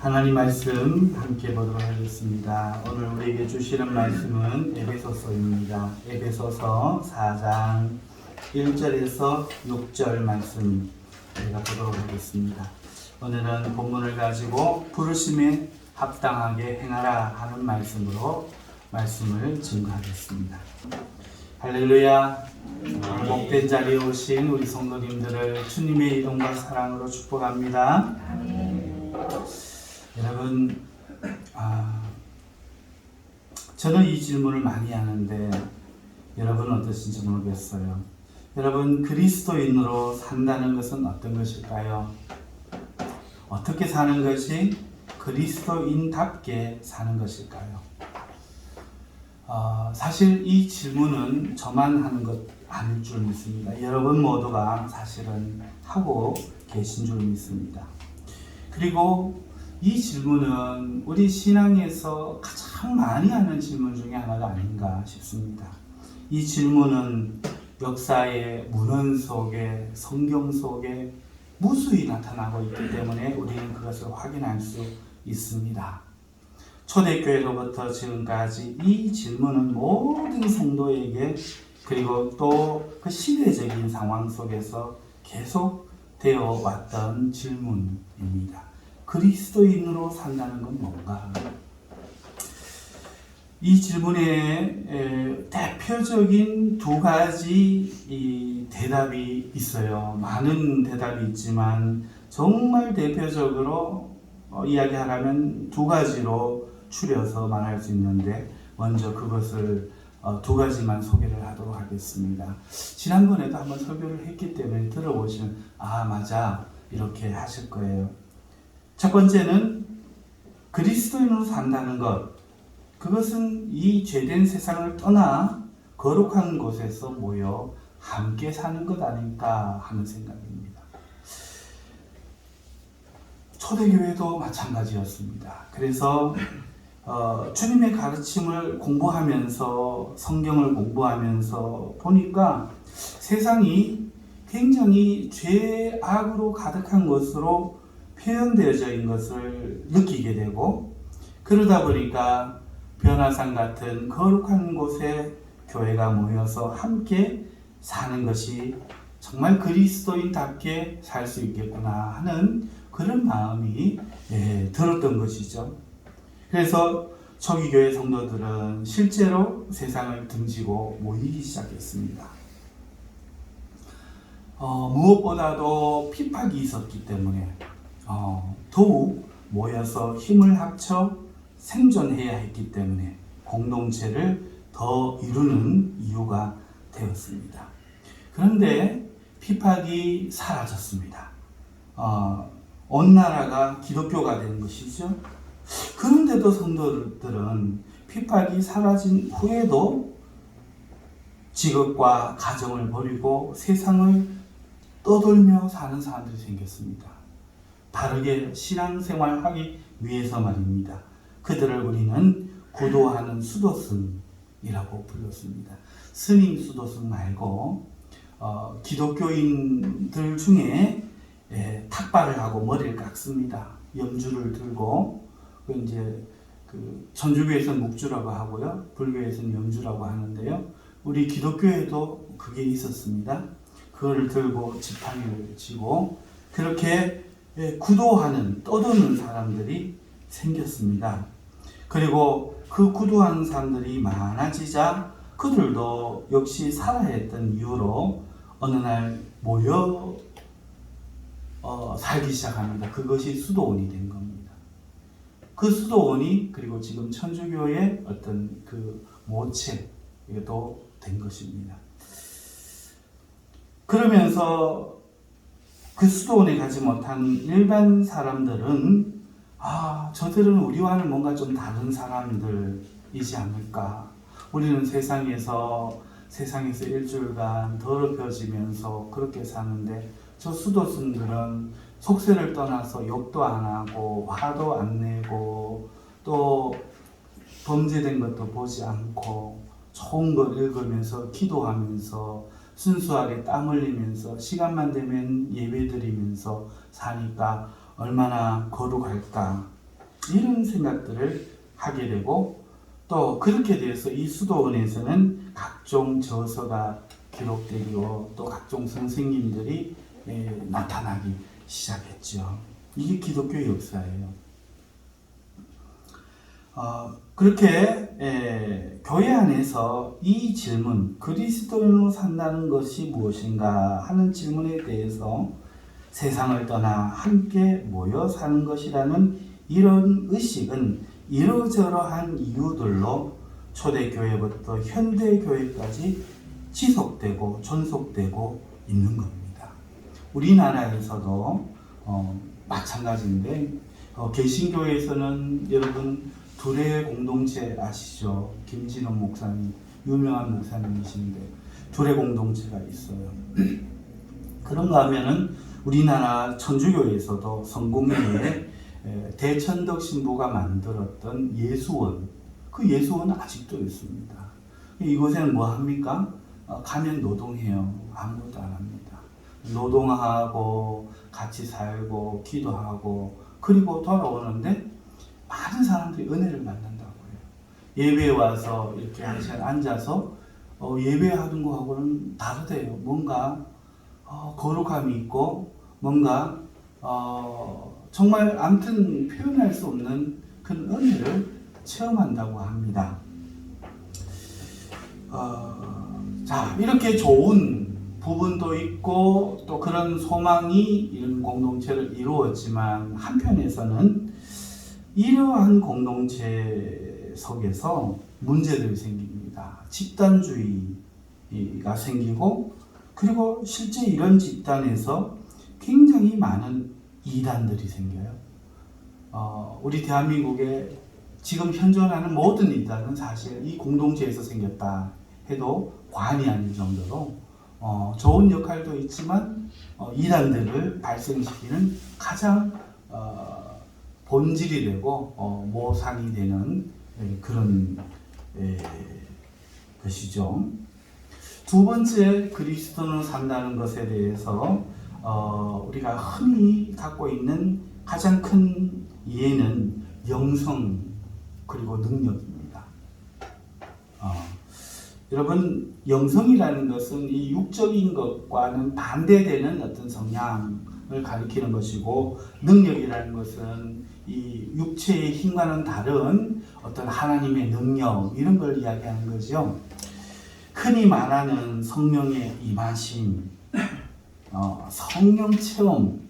하나님 말씀 함께 보도록 하겠습니다. 오늘 우리에게 주시는 말씀은 에베소서입니다. 에베소서 4장 1절에서 6절 말씀 우리가 보도록 하겠습니다. 오늘은 본문을 가지고 부르심에 합당하게 행하라 하는 말씀으로 말씀을 증거하겠습니다. 할렐루야. 복된 자리에 오신 우리 성도님들을 주님의 이름과 사랑으로 축복합니다. 여러분, 저는 이 질문을 많이 하는데 여러분은 어떠신지 모르겠어요. 여러분, 그리스도인으로 산다는 것은 어떤 것일까요? 어떻게 사는 것이 그리스도인답게 사는 것일까요? 사실 이 질문은 저만 하는 것 아닐 줄 믿습니다. 여러분 모두가 사실은 하고 계신 줄 믿습니다. 그리고 이 질문은 우리 신앙에서 가장 많이 하는 질문 중에 하나가 아닌가 싶습니다. 이 질문은 역사의 문헌 속에, 성경 속에 무수히 나타나고 있기 때문에 우리는 그것을 확인할 수 있습니다. 초대교회로부터 지금까지 이 질문은 모든 성도에게 그리고 또 그 시대적인 상황 속에서 계속 되어 왔던 질문입니다. 그리스도인으로 산다는 건 뭔가? 이 질문에 대표적인 두 가지 대답이 있어요. 많은 대답이 있지만 정말 대표적으로 이야기하라면 두 가지로 추려서 말할 수 있는데 먼저 그것을 두 가지만 소개를 하도록 하겠습니다. 지난번에도 한번 설교를 했기 때문에 들어보시면 맞아 이렇게 하실 거예요. 첫 번째는 그리스도인으로 산다는 것, 그것은 이 죄된 세상을 떠나 거룩한 곳에서 모여 함께 사는 것 아닐까 하는 생각입니다. 초대교회도 마찬가지였습니다. 그래서 주님의 가르침을 공부하면서 성경을 공부하면서 보니까 세상이 굉장히 죄악으로 가득한 것으로 표현되어져 있는 것을 느끼게 되고, 그러다 보니까 변화산 같은 거룩한 곳에 교회가 모여서 함께 사는 것이 정말 그리스도인답게 살 수 있겠구나 하는 그런 마음이 들었던 것이죠. 그래서 초기 교회 성도들은 실제로 세상을 등지고 모이기 시작했습니다. 무엇보다도 핍박이 있었기 때문에 더욱 모여서 힘을 합쳐 생존해야 했기 때문에 공동체를 더 이루는 이유가 되었습니다. 그런데 핍박이 사라졌습니다. 온 나라가 기독교가 된 것이죠. 그런데도 성도들은 핍박이 사라진 후에도 직업과 가정을 버리고 세상을 떠돌며 사는 사람들이 생겼습니다. 바르게 신앙생활하기 위해서 말입니다. 그들을 우리는 구도하는 수도승이라고 불렀습니다. 스님 수도승 말고 기독교인들 중에 탁발을 하고 머리를 깎습니다. 염주를 들고 이제 천주교에서는 묵주라고 하고요, 불교에서는 염주라고 하는데요. 우리 기독교에도 그게 있었습니다. 그거를 들고 지팡이를 쥐고 그렇게 구도하는, 떠도는 사람들이 생겼습니다. 그리고 그 구도하는 사람들이 많아지자 그들도 역시 살아야 했던 이유로 어느 날 모여 살기 시작합니다. 그것이 수도원이 된 겁니다. 그 수도원이 그리고 지금 천주교의 어떤 그 모체도 된 것입니다. 그러면서 그 수도원에 가지 못한 일반 사람들은 저들은 우리와는 뭔가 좀 다른 사람들이지 않을까. 우리는 세상에서 일주일간 더럽혀지면서 그렇게 사는데 저 수도승들은 속세를 떠나서 욕도 안 하고 화도 안 내고 또 범죄된 것도 보지 않고 좋은 걸 읽으면서 기도하면서 순수하게 땀 흘리면서 시간만 되면 예배드리면서 사니까 얼마나 거룩할까. 이런 생각들을 하게 되고, 또 그렇게 돼서 이 수도원에서는 각종 저서가 기록되고 또 각종 선생님들이 나타나기 시작했죠. 이게 기독교 역사예요. 그렇게 교회 안에서 이 질문, 그리스도인으로 산다는 것이 무엇인가 하는 질문에 대해서 세상을 떠나 함께 모여 사는 것이라는 이런 의식은 이러저러한 이유들로 초대교회부터 현대교회까지 지속되고 존속되고 있는 겁니다. 우리나라에서도 마찬가지인데, 개신교에서는 여러분 둘의 공동체 아시죠? 김진원 목사님, 유명한 목사님이신데 둘의 공동체가 있어요. 그런가 하면은 우리나라 천주교에서도 성공회에 대천덕 신부가 만들었던 예수원, 그 예수원은 아직도 있습니다. 이곳에는 뭐 합니까? 가면 노동해요. 아무것도 안 합니다. 노동하고 같이 살고 기도하고 그리고 돌아오는데 많은 사람들이 은혜를 받는다고 해요. 예배에 와서 이렇게 한 시간 앉아서 예배하는 거하고는 다르대요. 뭔가 거룩함이 있고 뭔가 정말 아무튼 표현할 수 없는 그런 은혜를 체험한다고 합니다. 자, 이렇게 좋은 부분도 있고 또 그런 소망이 이런 공동체를 이루었지만 한편에서는 이러한 공동체 속에서 문제들이 생깁니다. 집단주의가 생기고 그리고 실제 이런 집단에서 굉장히 많은 이단들이 생겨요. 우리 대한민국에 지금 현존하는 모든 이단은 사실 이 공동체에서 생겼다 해도 과언이 아닐 정도로 좋은 역할도 있지만 이단들을 발생시키는 가장 본질이 되고 모상이 되는 그런 것이죠. 두 번째, 그리스도인으로 산다는 것에 대해서 우리가 흔히 갖고 있는 가장 큰 이해는 영성 그리고 능력입니다. 여러분, 영성이라는 것은 이 육적인 것과는 반대되는 어떤 성향을 가리키는 것이고, 능력이라는 것은 이 육체의 힘과는 다른 어떤 하나님의 능력, 이런 걸 이야기하는 거죠. 흔히 말하는 성령의 임하심, 성령 체험,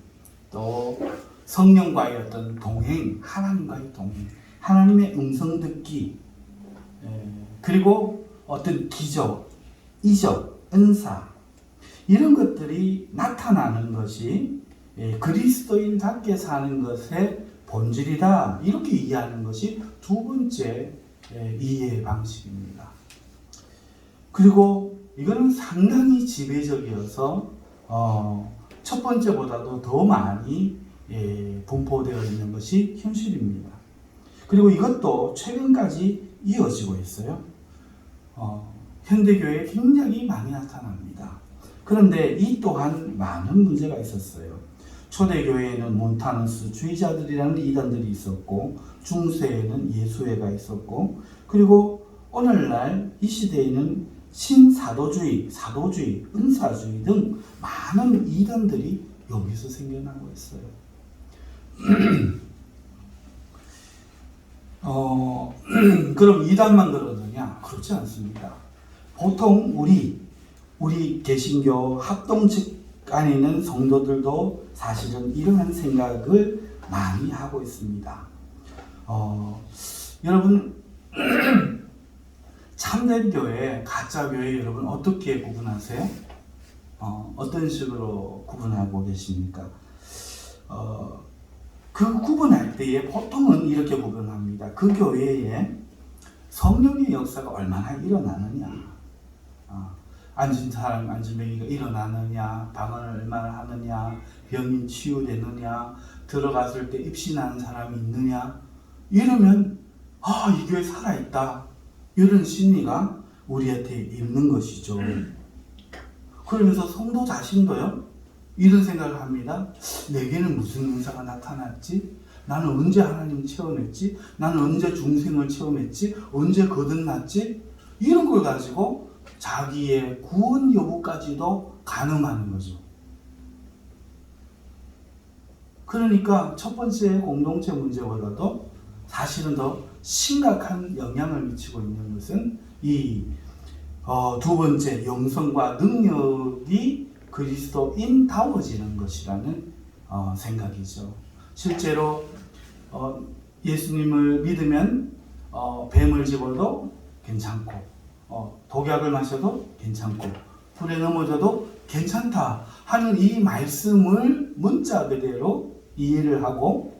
또 성령과의 어떤 동행, 하나님과의 동행, 하나님의 음성 듣기, 그리고 어떤 기적, 이적, 은사, 이런 것들이 나타나는 것이 그리스도인답게 사는 것의 본질이다, 이렇게 이해하는 것이 두 번째 이해 방식입니다. 그리고 이거는 상당히 지배적이어서 첫 번째보다도 더 많이 분포되어 있는 것이 현실입니다. 그리고 이것도 최근까지 이어지고 있어요. 현대교회에 굉장히 많이 나타납니다. 그런데 이 또한 많은 문제가 있었어요. 초대교회에는 몬타누스 주의자들이라는 이단들이 있었고, 중세에는 예수회가 있었고, 그리고 오늘날 이 시대에는 신사도주의, 사도주의, 은사주의 등 많은 이단들이 여기서 생겨나고 있어요. 그럼 이단만 그러느냐? 그렇지 않습니다. 보통 우리 개신교 합동측 안에 있는 성도들도 사실은 이러한 생각을 많이 하고 있습니다. 여러분, 참된 교회, 가짜 교회 여러분 어떻게 구분하세요? 어떤 식으로 구분하고 계십니까? 그 구분할 때에 보통은 이렇게 구분합니다. 그 교회에 성령의 역사가 얼마나 일어나느냐, 앉은 사람, 앉은 병이가 일어나느냐, 방언을 얼마나 하느냐, 병인 치유되느냐, 들어갔을 때 입신하는 사람이 있느냐, 이러면 이 교회 살아있다, 이런 심리가 우리한테 있는 것이죠. 그러면서 성도 자신도요, 이런 생각을 합니다. 내게는 무슨 은사가 나타났지? 나는 언제 하나님 체험했지? 나는 언제 중생을 체험했지? 언제 거듭났지? 이런 걸 가지고 자기의 구원 여부까지도 가늠하는 거죠. 그러니까 첫 번째 공동체 문제보다도 사실은 더 심각한 영향을 미치고 있는 것은 이 두 번째 영성과 능력이 그리스도인다워지는 것이라는 생각이죠. 실제로 예수님을 믿으면 뱀을 집어도 괜찮고 독약을 마셔도 괜찮고 불에 넘어져도 괜찮다 하는 이 말씀을 문자 그대로 이해를 하고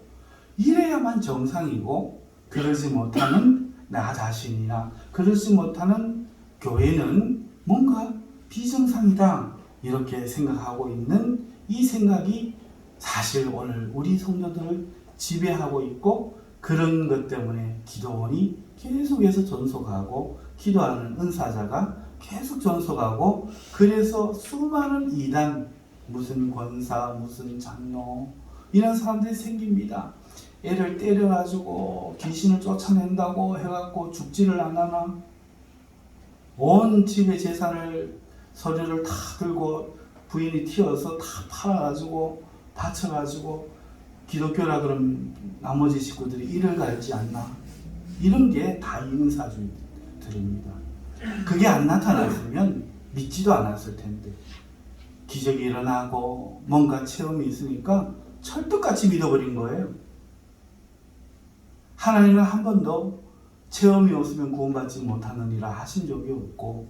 이래야만 정상이고 그러지 못하는 나 자신이나 그러지 못하는 교회는 뭔가 비정상이다 이렇게 생각하고 있는 이 생각이 사실 오늘 우리 성도들을 지배하고 있고 그런 것 때문에 기도원이 계속해서 전속하고 기도하는 은사자가 계속 전속하고 그래서 수많은 이단 무슨 권사 무슨 장로 이런 사람들이 생깁니다. 애를 때려가지고 귀신을 쫓아낸다고 해갖고 죽지를 않아나 온 집의 재산을 서류를 다 들고 부인이 튀어서 다 팔아가지고 바쳐가지고 기독교라 그러면 나머지 식구들이 이를 갈지 않나 이런 게 다 이은사주들입니다. 그게 안 나타났으면 믿지도 않았을 텐데 기적이 일어나고 뭔가 체험이 있으니까 철떡같이 믿어버린 거예요. 하나님은 한 번도 체험이 없으면 구원받지 못하느니라 하신 적이 없고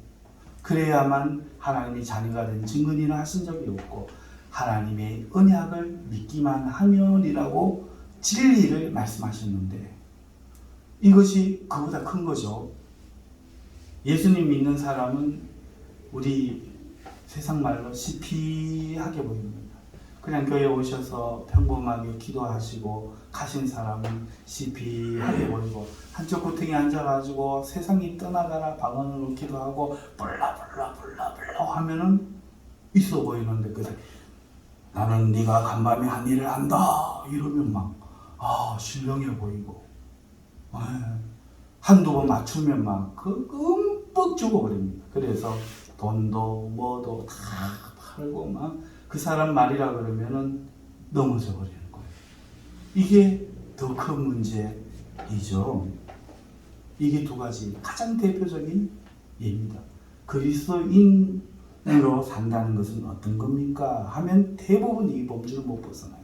그래야만 하나님이 자녀가 된 증언이라 하신 적이 없고 하나님의 언약을 믿기만 하면이라고 진리를 말씀하셨는데 이것이 그보다 큰 거죠. 예수님 믿는 사람은 우리 세상 말로 시피하게 보입니다. 그냥 교회 오셔서 평범하게 기도하시고 가신 사람은 시피하게 보이고 한쪽 구탱이에 앉아가지고 세상이 떠나가라 방언으로 기도하고 불라 하면은 있어 보이는데 그래 나는 네가 간밤에 한 일을 한다 이러면 막 신령해 보이고 한두 번 맞추면 막 끔뻑 죽어버립니다. 그래서 돈도 뭐도 다 팔고 막 그 사람 말이라 그러면은 넘어져 버리는 거예요. 이게 더 큰 문제이죠. 이게 두 가지 가장 대표적인 예입니다. 그리스도인으로 산다는 것은 어떤 겁니까? 하면 대부분 이 범주를 못 벗어나요.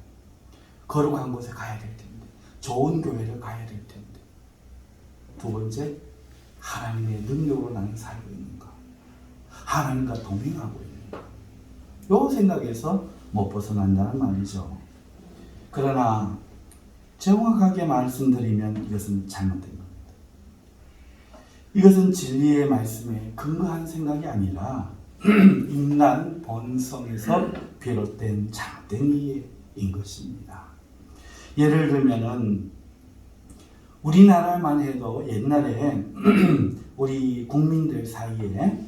거룩한 곳에 가야 될 텐데, 좋은 교회를 가야 될 텐데. 두 번째, 하나님의 능력으로 나는 살고 있는가? 하나님과 동행하고 있는가? 요 생각에서 못 벗어난다는 말이죠. 그러나 정확하게 말씀드리면 이것은 잘못된 겁니다. 이것은 진리의 말씀에 근거한 생각이 아니라 인간 본성에서 비롯된 잘못된 이해인 것입니다. 예를 들면은 우리나라만 해도 옛날에 우리 국민들 사이에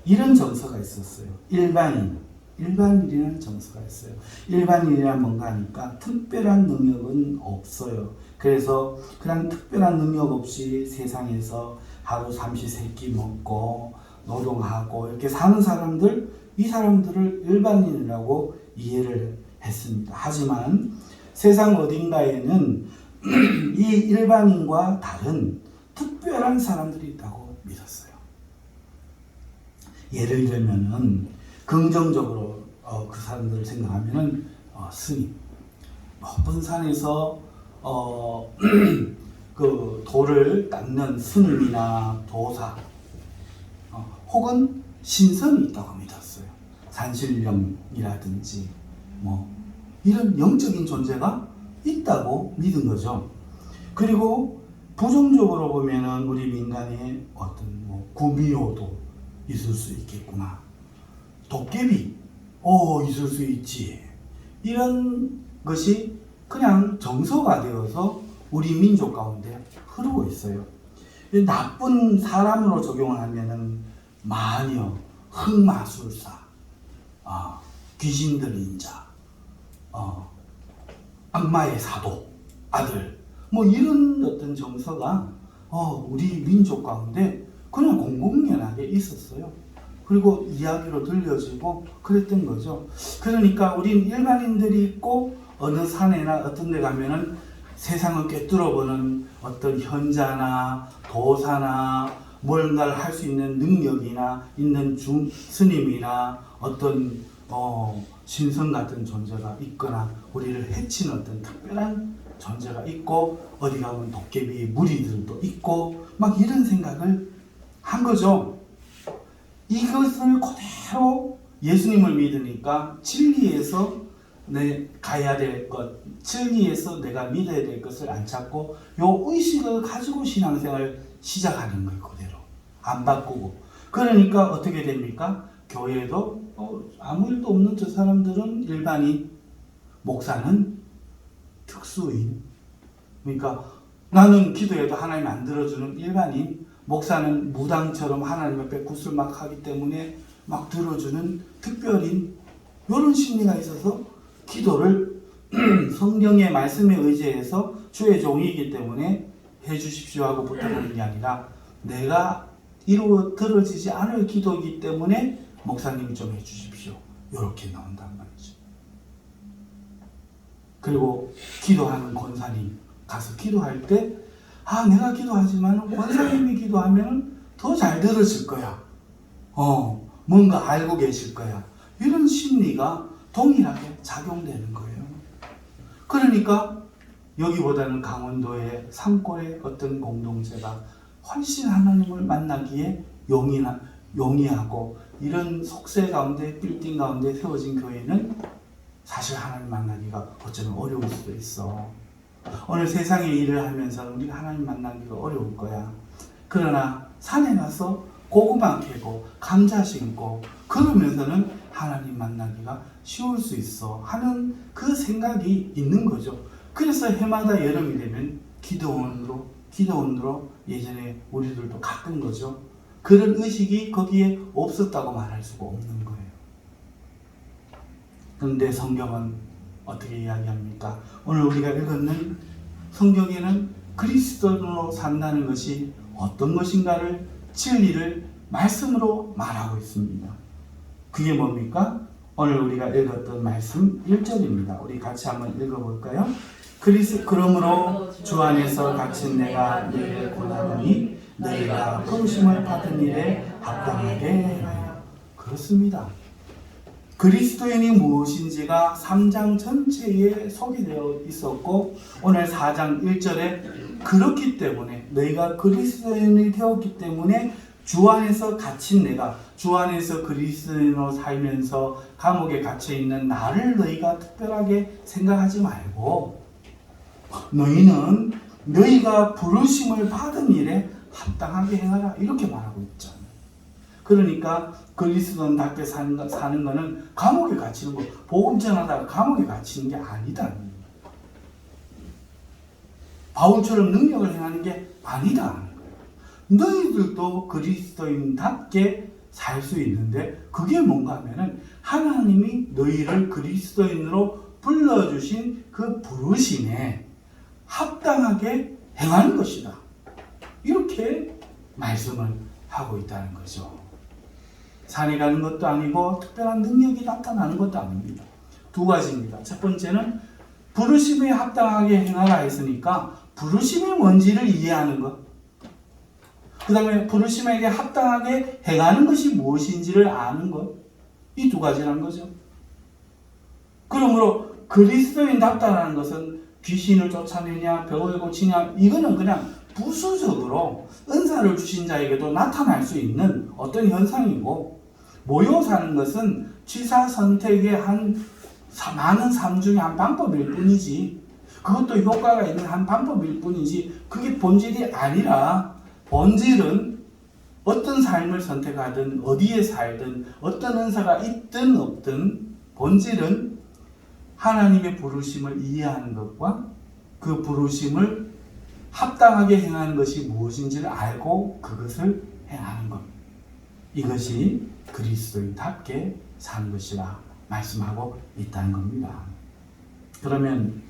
이런 정서가 있었어요. 일반인이라는 정서가 있어요. 일반인이란 뭔가 하니까 특별한 능력은 없어요. 그래서 그냥 특별한 능력 없이 세상에서 하루 삼시세끼 먹고 노동하고 이렇게 사는 사람들, 이 사람들을 일반인이라고 이해를 했습니다. 하지만 세상 어딘가에는 이 일반인과 다른 특별한 사람들이 있다고 믿었어요. 예를 들면은 긍정적으로 그 사람들을 생각하면은 스님, 높은 산에서 그 돌을 닦는 스님이나 도사, 혹은 신선이 있다고 믿었어요. 산신령이라든지 뭐 이런 영적인 존재가 있다고 믿은 거죠. 그리고 부정적으로 보면은 우리 민간에 어떤 구미호도 있을 수 있겠구나. 도깨비, 있을 수 있지. 이런 것이 그냥 정서가 되어서 우리 민족 가운데 흐르고 있어요. 나쁜 사람으로 적용을 하면은 마녀, 흑마술사, 귀신 들린 자, 악마의 사도, 아들, 뭐 이런 어떤 정서가 우리 민족 가운데 그냥 공공연하게 있었어요. 그리고 이야기로 들려지고 그랬던 거죠. 그러니까 우린 일반인들이 있고 어느 산에나 어떤 데 가면은 세상을 꿰뚫어보는 어떤 현자나 도사나 뭔가를 할 수 있는 능력이나 있는 스님이나 어떤 신성 같은 존재가 있거나 우리를 해치는 어떤 특별한 존재가 있고 어디 가면 도깨비의 무리들도 있고 막 이런 생각을 한 거죠. 이것을 그대로 예수님을 믿으니까 진리에서 가야 될 것, 진리에서 내가 믿어야 될 것을 안 찾고 요 의식을 가지고 신앙생활을 시작하는 거예요. 그대로 안 바꾸고. 그러니까 어떻게 됩니까? 교회도 아무 일도 없는 저 사람들은 일반인, 목사는 특수인. 그러니까 나는 기도해도 하나님 안 들어주는 일반인, 목사는 무당처럼 하나님 앞에 굿을 막 하기 때문에 막 들어주는 특별인, 이런 심리가 있어서 기도를 성경의 말씀에 의지해서 주의 종이기 때문에 해주십시오 하고 부탁하는 게 아니라 내가 들어지지 않을 기도이기 때문에 목사님이 좀 해주십시오. 이렇게 나온단 말이죠. 그리고 기도하는 권사님 가서 기도할 때 내가 기도하지만 권사님이 기도하면 더 잘 들어질 거야. 뭔가 알고 계실 거야. 이런 심리가 동일하게 작용되는 거예요. 그러니까 여기보다는 강원도의 산골의 어떤 공동체가 훨씬 하나님을 만나기에 용이하고 이런 속세 가운데 빌딩 가운데 세워진 교회는 사실 하나님 만나기가 어쩌면 어려울 수도 있어. 오늘 세상의 일을 하면서 우리가 하나님 만나기가 어려울 거야. 그러나 산에 가서 고구마 캐고 감자 심고 그러면서는 하나님 만나기가 쉬울 수 있어 하는 그 생각이 있는 거죠. 그래서 해마다 여름이 되면 기도원으로 예전에 우리들도 갔던 거죠. 그런 의식이 거기에 없었다고 말할 수가 없는 거예요. 그런데 성경은 어떻게 이야기합니까? 오늘 우리가 읽었는 성경에는 그리스도로 산다는 것이 어떤 것인가를 진리를 말씀으로 말하고 있습니다. 그게 뭡니까? 오늘 우리가 읽었던 말씀 1절입니다. 우리 같이 한번 읽어볼까요? 그러므로 주 안에서 갇힌 내가 너희를 권하노니 너희가 부르심을 받은 일에 합당하게 하여. 그렇습니다. 그리스도인이 무엇인지가 3장 전체에 소개되어 있었고 오늘 4장 1절에 그렇기 때문에 너희가 그리스도인이 되었기 때문에 주 안에서 갇힌 내가, 주 안에서 그리스도인으로 살면서 감옥에 갇혀있는 나를 너희가 특별하게 생각하지 말고 너희는 너희가 부르심을 받은 일에 합당하게 행하라 이렇게 말하고 있잖아요. 그러니까 그리스도인답게 사는 거는 감옥에 갇히는 거, 복음 전하다가 감옥에 갇히는 게 아니다. 바울처럼 능력을 행하는 게 아니다. 너희들도 그리스도인답게 살 수 있는데 그게 뭔가 하면은 하나님이 너희를 그리스도인으로 불러주신 그 부르심에 합당하게 행하는 것이다. 이렇게 말씀을 하고 있다는 거죠. 산에 가는 것도 아니고 특별한 능력이 나타나는 것도 아닙니다. 두 가지입니다. 첫 번째는 부르심에 합당하게 행하라 했으니까 부르심이 뭔지를 이해하는 것. 그 다음에 부르심에게 합당하게 행하는 것이 무엇인지를 아는 것. 이 두 가지라는 거죠. 그러므로 그리스도인답다라는 것은 귀신을 쫓아내냐 병을 고치냐 이거는 그냥 부수적으로 은사를 주신 자에게도 나타날 수 있는 어떤 현상이고 모여 사는 것은 취사 선택의 많은 삶 중에 한 방법일 뿐이지 그것도 효과가 있는 한 방법일 뿐이지 그게 본질이 아니라 본질은 어떤 삶을 선택하든 어디에 살든 어떤 은사가 있든 없든 본질은 하나님의 부르심을 이해하는 것과 그 부르심을 합당하게 행하는 것이 무엇인지를 알고 그것을 행하는 것. 이것이 그리스도인답게 사는 것이라 말씀하고 있다는 겁니다. 그러면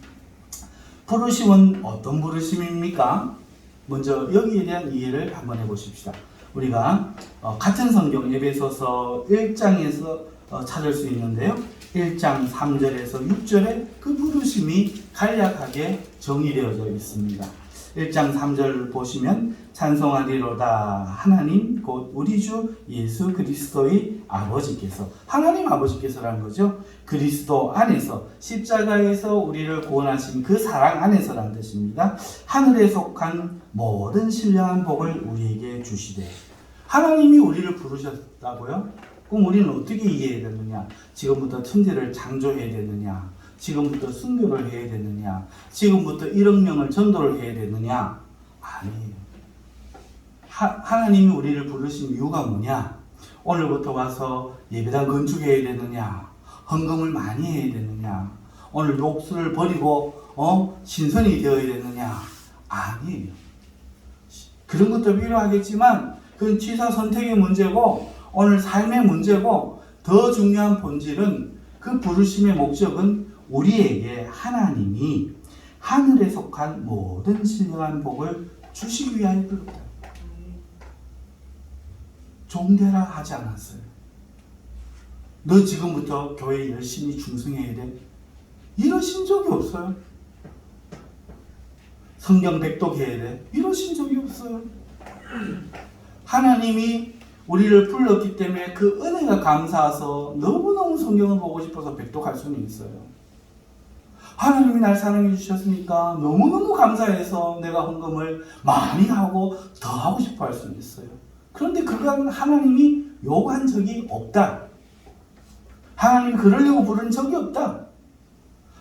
부르심은 어떤 부르심입니까? 먼저 여기에 대한 이해를 한번 해보십시다. 우리가 같은 성경 에베소서 1장에서 찾을 수 있는데요. 1장 3절에서 6절에 그 부르심이 간략하게 정의되어져 있습니다. 1장 3절 보시면 찬송하리로다 하나님 곧 우리 주 예수 그리스도의 아버지께서, 하나님 아버지께서라는 거죠. 그리스도 안에서 십자가에서 우리를 구원하신 그 사랑 안에서라는 뜻입니다. 하늘에 속한 모든 신령한 복을 우리에게 주시되, 하나님이 우리를 부르셨다고요? 그럼 우리는 어떻게 이해해야 되느냐? 지금부터 천지를 창조해야 되느냐? 지금부터 순교를 해야 되느냐? 지금부터 1억 명을 전도를 해야 되느냐? 아니에요. 하나님이 우리를 부르신 이유가 뭐냐? 오늘부터 와서 예배당 건축해야 되느냐? 헌금을 많이 해야 되느냐? 오늘 욕설을 버리고 신선이 되어야 되느냐? 아니에요. 그런 것도 필요하겠지만 그건 취사 선택의 문제고 오늘 삶의 문제고, 더 중요한 본질은 그 부르심의 목적은 우리에게 하나님이 하늘에 속한 모든 신령한 복을 주시기 위하여 부르다. 종되라 하지 않았어요. 너 지금부터 교회에 열심히 충성해야 돼. 이러신 적이 없어요. 성경 백독해야 돼. 이러신 적이 없어요. 하나님이 우리를 불렀기 때문에 그 은혜가 감사해서 너무너무 성경을 보고 싶어서 백독할 수는 있어요. 하나님이 날 사랑해 주셨으니까 너무너무 감사해서 내가 헌금을 많이 하고 더 하고 싶어 할 수는 있어요. 그런데 그건 하나님이 요구한 적이 없다. 하나님이 그러려고 부른 적이 없다.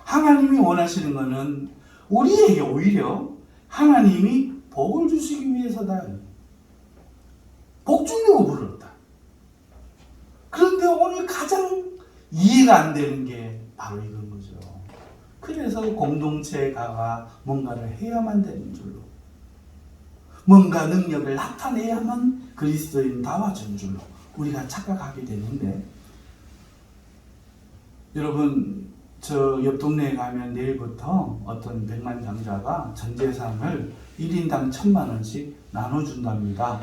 하나님이 원하시는 것은 우리에게 오히려 하나님이 복을 주시기 위해서다. 복 주려고 불렀다. 그런데 오늘 가장 이해가 안 되는 게 바로 이건 거죠. 그래서 공동체가 뭔가를 해야만 되는 줄로, 뭔가 능력을 나타내야만 그리스도인다워진 줄로 우리가 착각하게 되는데, 여러분 저 옆 동네에 가면 내일부터 어떤 백만장자가 전 재산을 1인당 1,000만 원씩 나눠준답니다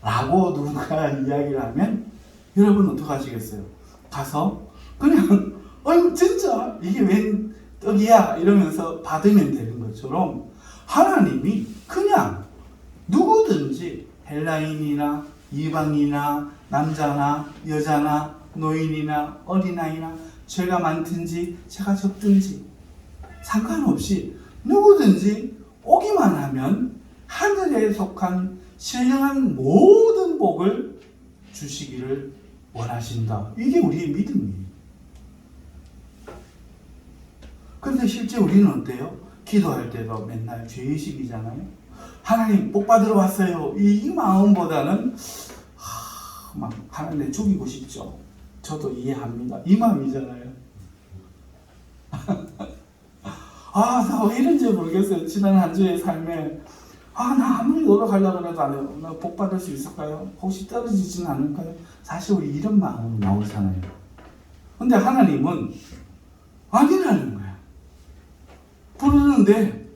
라고 누군가 이야기를 하면 여러분 어떻게 하시겠어요? 가서 그냥 아유 진짜 이게 웬 떡이야 이러면서 받으면 되는 것처럼, 하나님이 그냥 누구든지 헬라인이나 이방이나 남자나 여자나 노인이나 어린아이나 죄가 많든지 죄가 적든지 상관없이 누구든지 오기만 하면 하늘에 속한 신령한 모든 복을 주시기를 원하신다. 이게 우리의 믿음이에요. 그런데 실제 우리는 어때요? 기도할 때도 맨날 죄의식이잖아요. 하나님 복 받으러 왔어요. 이 마음보다는 막 하나님 죽이고 싶죠. 저도 이해합니다. 이 마음이잖아요. 나 왜 이런지 모르겠어요. 지난 한 주의 삶에 나 아무리 노력하려고 해도 안 해요. 나 복 받을 수 있을까요? 혹시 떨어지지는 않을까요? 사실 우리 이런 마음으로 나오잖아요. 근데 하나님은 아니라는 거야. 부르는데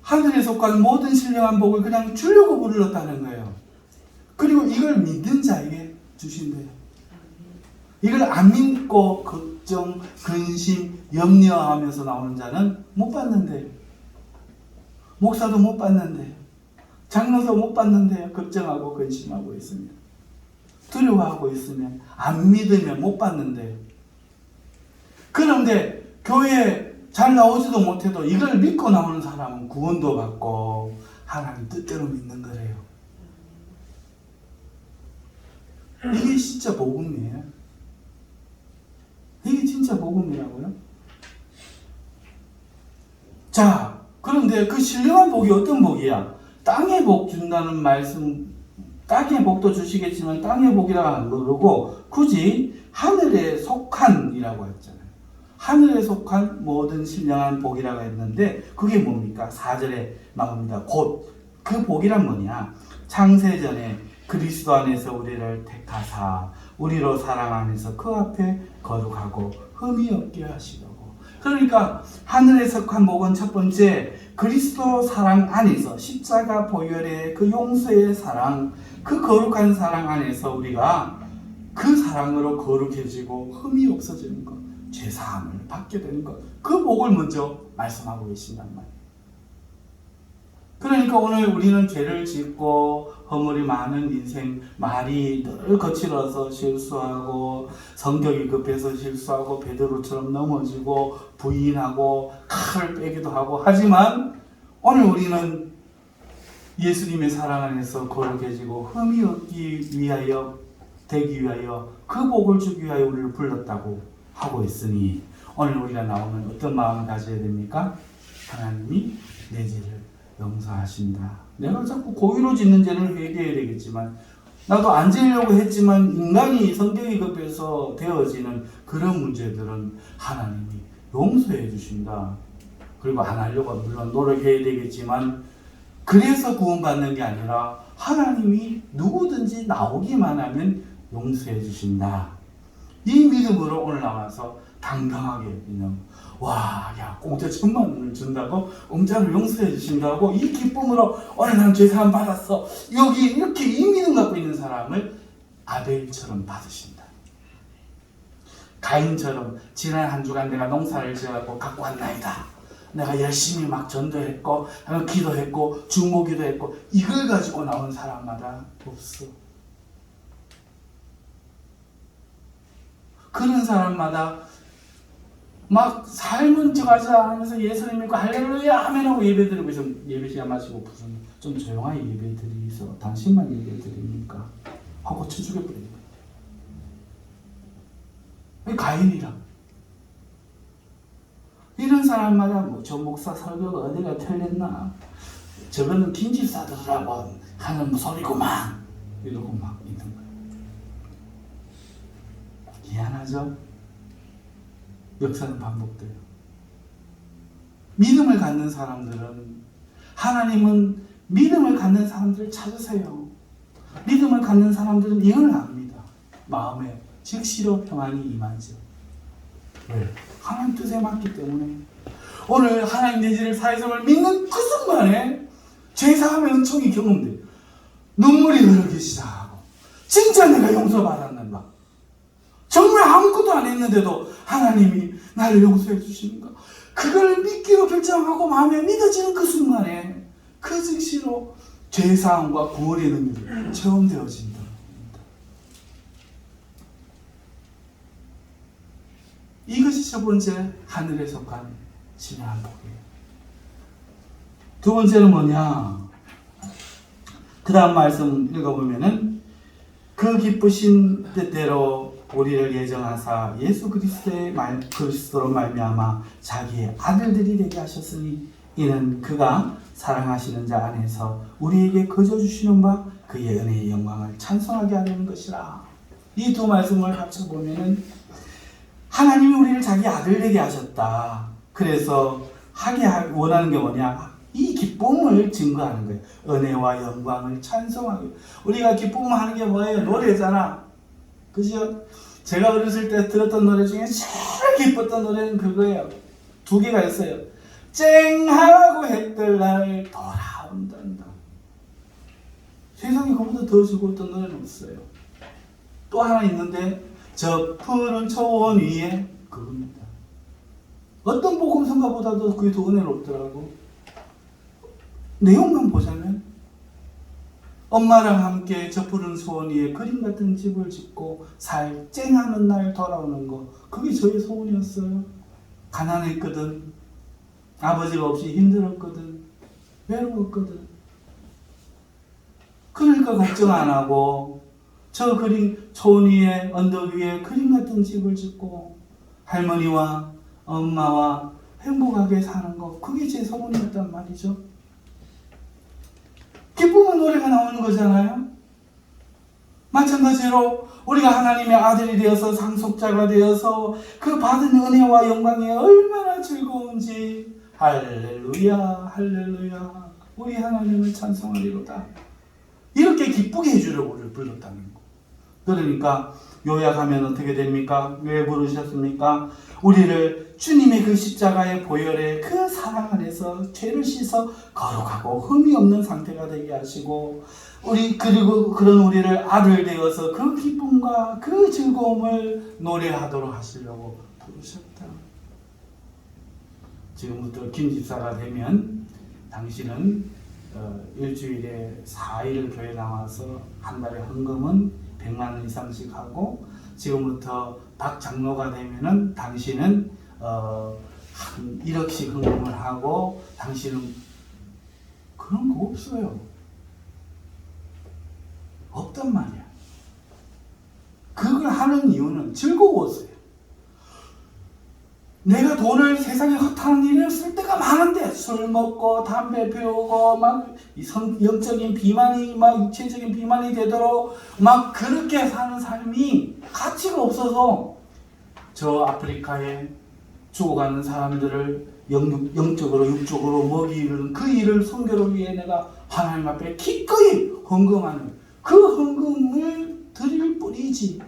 하늘에 속한 모든 신령한 복을 그냥 주려고 불렀다는 거예요. 그리고 이걸 믿는 자에게 주신대요. 이걸 안 믿고 걱정, 근심, 염려하면서 나오는 자는 못 받는데요. 목사도 못 받는데요. 장로도 못 받는데요. 걱정하고 근심하고 있으면, 두려워하고 있으면, 안 믿으면 못 받는데요. 그런데 교회에 잘 나오지도 못해도 이걸 믿고 나오는 사람은 구원도 받고 하나님 뜻대로 믿는 거래요. 이게 진짜 복음이에요. 이게 진짜 복음이라고요? 자, 그런데 그 신령한 복이 어떤 복이야? 땅의 복 준다는 말씀, 땅의 복도 주시겠지만 땅의 복이라고 안 그러고 굳이 하늘에 속한이라고 했잖아요. 하늘에 속한 모든 신령한 복이라고 했는데 그게 뭡니까? 4절에 나옵니다. 곧 그 복이란 뭐냐? 창세전에 그리스도 안에서 우리를 택하사 우리로 사랑 안에서 그 앞에 거룩하고 흠이 없게 하시려고. 그러니까 하늘에 속한 복은 첫 번째 그리스도 사랑 안에서 십자가 보혈의 그 용서의 사랑, 그 거룩한 사랑 안에서 우리가 그 사랑으로 거룩해지고 흠이 없어지는 것, 죄사함을 받게 되는 것, 그 복을 먼저 말씀하고 계신단 말이에요. 그러니까 오늘 우리는 죄를 짓고 허물이 많은 인생, 말이 늘 거칠어서 실수하고 성격이 급해서 실수하고 베드로처럼 넘어지고 부인하고 칼을 빼기도 하고 하지만 오늘 우리는 예수님의 사랑 안에서 거룩해지고 흠이 없기 위하여 되기 위하여 그 복을 주기 위하여 우리를 불렀다고 하고 있으니 오늘 우리가 나오면 어떤 마음을 가져야 됩니까? 하나님이 내 죄를 용서하신다. 내가 자꾸 고의로 짓는 죄를 회개해야 되겠지만 나도 안 지으려고 했지만 인간이 성격이 급해서 되어지는 그런 문제들은 하나님이 용서해 주신다. 그리고 안 하려고 물론 노력해야 되겠지만 그래서 구원받는 게 아니라 하나님이 누구든지 나오기만 하면 용서해 주신다. 이 믿음으로 오늘 나와서 당당하게 그냥 와, 야, 공짜 1,000,000원을 준다고? 공짜를 용서해 주신다고? 이 기쁨으로 오늘 난 죄사함 받았어. 여기 이렇게 이 믿음 갖고 있는 사람을 아벨처럼 받으신다. 가인처럼 지난 한 주간 내가 농사를 지어갖고 갖고 왔나이다. 내가 열심히 막 전도했고 기도했고 중보기도 했고 이걸 가지고 나온 사람마다 없어. 그런 사람마다 막 삶은 져가자 하면서 예수님 믿고 할렐루야 아멘 하고 예배드리고 있어. 예배 시간 마치고 무슨 좀 조용하게 예배드리서 당신만 예배드립니까? 하고 쳐죽여버립니다. 가인이라 이런 사람마다 뭐 저 목사 설교가 어디가 틀렸나? 저거는 김집사들이라고 하는 소리구만 이러고 막 있는 거예요. 미안하죠? 역사는 반복돼요. 믿음을 갖는 사람들은 하나님은 믿음을 갖는 사람들을 찾으세요. 믿음을 갖는 사람들은 이걸 압니다. 마음에 즉시로 평안이 임하죠. 왜? 하나님 뜻에 맞기 때문에 오늘 하나님 내 죄를 사해서를 믿는 그 순간에 죄사함의 은총이 경험돼요. 눈물이 흐르기 시작하고 진짜 내가 용서받았는가? 정말 아무것도 안 했는데도 하나님이 나를 용서해 주시는가? 그걸 믿기로 결정하고 마음에 믿어지는 그 순간에 그 즉시로 죄사함과 구원의 능력이 체험되어진다. 이것이 첫 번째 하늘에 속한 신령한 복이에요. 두 번째는 뭐냐? 그 다음 말씀 읽어보면은 그 기쁘신 뜻대로 우리를 예정하사 예수 그리스도로 말미암아 자기의 아들들이 되게 하셨으니 이는 그가 사랑하시는 자 안에서 우리에게 거저 주시는 바 그의 은혜의 영광을 찬송하게 하려는 것이라. 이 두 말씀을 합쳐보면은 하나님이 우리를 자기 아들 되게 하셨다. 그래서 하게 원하는 게 뭐냐? 이 기쁨을 증거하는 거예요. 은혜와 영광을 찬송하게. 우리가 기쁨을 하는 게 뭐예요? 노래잖아. 그죠? 제가 어렸을 때 들었던 노래 중에 제일 기뻤던 노래는 그거예요. 두 개가 있어요. 쨍하고 해뜰 날 돌아온단다. 세상에 그보다 더 즐거웠던 노래는 없어요. 또 하나 있는데 저 푸른 초원 위에 그겁니다. 어떤 복음성가보다도 그게 더 은혜롭더라고. 내용만 보자면 엄마랑 함께 저 푸른 소원 위에 그림 같은 집을 짓고 살 쨍하는 날 돌아오는 거, 그게 저의 소원이었어요. 가난했거든. 아버지가 없이 힘들었거든. 외로웠거든. 그러니까 걱정 안 하고 저 그림 초원 위에 언덕 위에 그림 같은 집을 짓고 할머니와 엄마와 행복하게 사는 거, 그게 제 소원이었단 말이죠. 기쁨의 노래가 나오는 거잖아요. 마찬가지로 우리가 하나님의 아들이 되어서 상속자가 되어서 그 받은 은혜와 영광이 얼마나 즐거운지 할렐루야 할렐루야 우리 하나님을 찬송하리로다. 이렇게 기쁘게 해주려고 우리를 불렀다는 거. 그러니까 요약하면 어떻게 됩니까? 왜 부르셨습니까? 우리를 주님의 그 십자가의 보혈의 그 사랑 안에서 죄를 씻어 거룩하고 흠이 없는 상태가 되게 하시고, 그리고 그런 우리를 아들 되어서 그 기쁨과 그 즐거움을 노래하도록 하시려고 부르셨다. 지금부터 김집사가 되면 당신은 일주일에 4일 교회 나와서 한 달에 헌금은 100만 원 이상씩 하고, 지금부터 박 장로가 되면은 당신은 한 1억씩 헌금을 하고, 당신은 그런 거 없어요. 없단 말이야. 그걸 하는 이유는 즐거웠어요. 내가 돈을 세상에 허탄한 일에 쓸 때가 많은데, 술 먹고 담배 피우고 막 영적인 비만이 막 육체적인 비만이 되도록 막 그렇게 사는 삶이 가치가 없어서 저 아프리카에 죽어가는 사람들을 영적으로 육적으로 먹이는 그 일을 선교를 위해 내가 하나님 앞에 기꺼이 헌금하는 그 헌금을 드릴 뿐이지.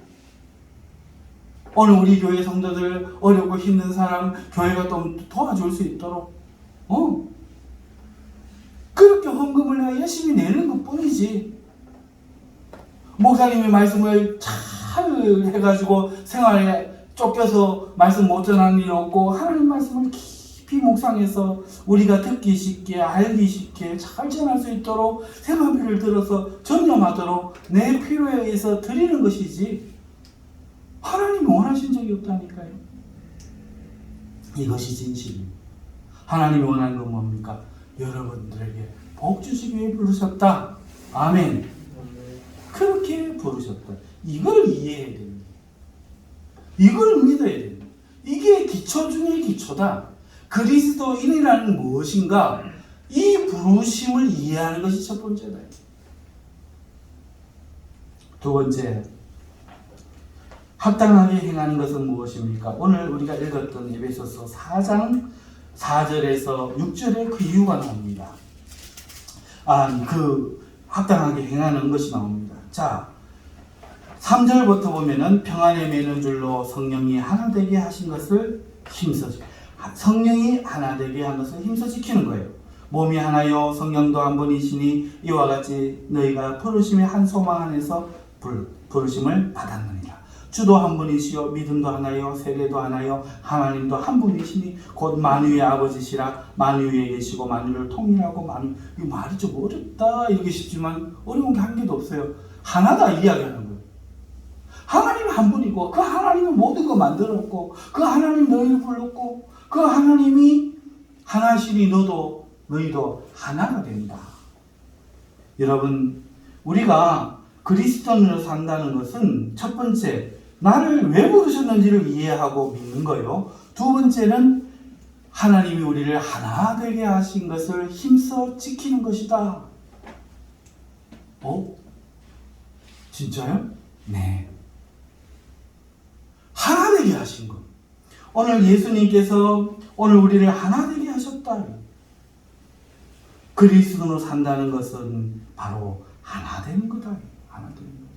오늘 우리 교회 성도들 어렵고 힘든 사람 교회가 좀 도와줄 수 있도록 그렇게 헌금을 내가 열심히 내는 것 뿐이지. 목사님이 말씀을 잘 해가지고 생활에 쫓겨서 말씀 못 전하는 일 없고, 하나님 말씀을 깊이 묵상해서 우리가 듣기 쉽게 알기 쉽게 잘 전할 수 있도록 생활비를 들어서 전념하도록 내 필요에 의해서 드리는 것이지, 하나님이 원하신 적이 없다니까요. 이것이 진실입니다. 하나님이 원하는 건 뭡니까? 여러분들에게 복 주시기 위해 부르셨다. 아멘. 그렇게 부르셨다. 이걸 이해해야 됩니다. 이걸 믿어야 됩니다. 이게 기초 중의 기초다. 그리스도인이라는 무엇인가? 이 부르심을 이해하는 것이 첫 번째다. 두 번째, 합당하게 행하는 것은 무엇입니까? 오늘 우리가 읽었던 에베소서 4장 4절에서 6절에 그 이유가 나옵니다. 그 합당하게 행하는 것이 나옵니다. 자, 3절부터 보면은 평안에 매는 줄로 성령이 하나 되게 하신 것을 성령이 하나 되게 한 것을 힘써 지키는 거예요. 몸이 하나요 성령도 한 분이시니 이와 같이 너희가 부르심의 한 소망 안에서 부르심을 받았느니라. 주도 한 분이시요 믿음도 하나요 세례도 하나요 하나님도 한 분이시니 곧 만유의 아버지시라. 만유에 계시고 만유를 통일하고 이 말이 좀 어렵다 이렇게 싶지만 어려운 게 한 개도 없어요. 하나다 이야기하는 거예요. 하나님 한 분이고 그 하나님은 모든 거 만들었고 그 하나님 너희를 불렀고 그 하나님이 하나시니 너희도 하나가 된다. 여러분, 우리가 그리스도인으로 산다는 것은 첫 번째, 나를 왜 부르셨는지를 이해하고 믿는 거예요. 두 번째는 하나님이 우리를 하나 되게 하신 것을 힘써 지키는 것이다. 진짜요? 네. 하나 되게 하신 것. 오늘 예수님께서 오늘 우리를 하나 되게 하셨다. 그리스도로 산다는 것은 바로 하나 되는 거다. 하나 되는 거.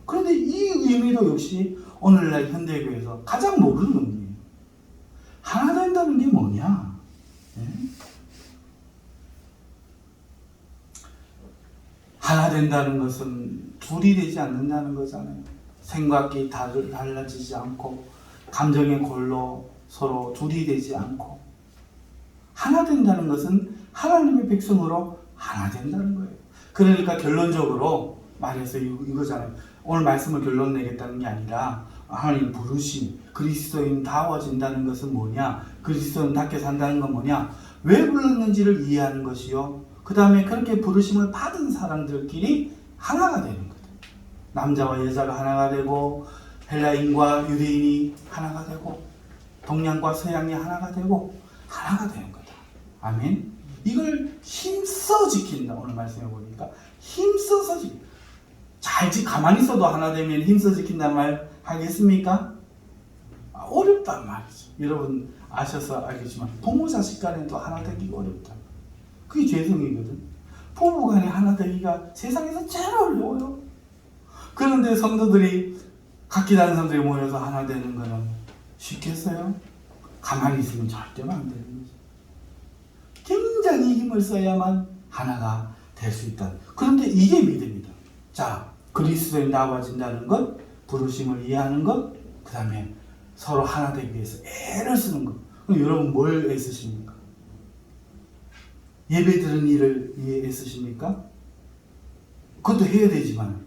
그런데 이 의미도 역시 오늘날 현대교회에서 가장 모르는 의미예요. 하나 된다는 게 뭐냐? 네? 하나 된다는 것은 둘이 되지 않는다는 거잖아요. 생각이 달라지지 않고 감정의 골로 서로 둘이 되지 않고 하나 된다는 것은 하나님의 백성으로 하나 된다는 거예요. 그러니까 결론적으로 말해서 이거잖아요. 오늘 말씀을 결론 내겠다는 게 아니라 하나님 부르심, 그리스도인다워진다는 것은 뭐냐? 그리스도인답게 산다는 건 뭐냐? 왜 불렀는지를 이해하는 것이요. 그 다음에 그렇게 부르심을 받은 사람들끼리 하나가 되는 거다. 남자와 여자가 하나가 되고 헬라인과 유대인이 하나가 되고 동양과 서양이 하나가 되고 하나가 되는 거다. 아멘. 이걸 힘써 지킨다. 오늘 말씀해 보니까 힘써서 지킨다. 가만히 있어도 하나 되면 힘써 지킨다는 말 하겠습니까? 어렵단 말이죠. 여러분 아셔서 알겠지만 부모 자식 간에도 하나 되기가 어렵다. 그게 죄성이거든. 부부 간에 하나 되기가 세상에서 제일 어려워요. 그런데 성도들이 각기 다른 사람들이 모여서 하나 되는 거는 쉽겠어요? 가만히 있으면 절대로 안 되는 거죠. 굉장히 힘을 써야만 하나가 될 수 있다. 그런데 이게 믿음이다. 자, 그리스도에 나와진다는 것, 부르심을 이해하는 것, 그 다음에 서로 하나 되기 위해서 애를 쓰는 것. 그럼 여러분 뭘 애쓰십니까? 예배 드리는 일을 위해 애쓰십니까? 그것도 해야 되지만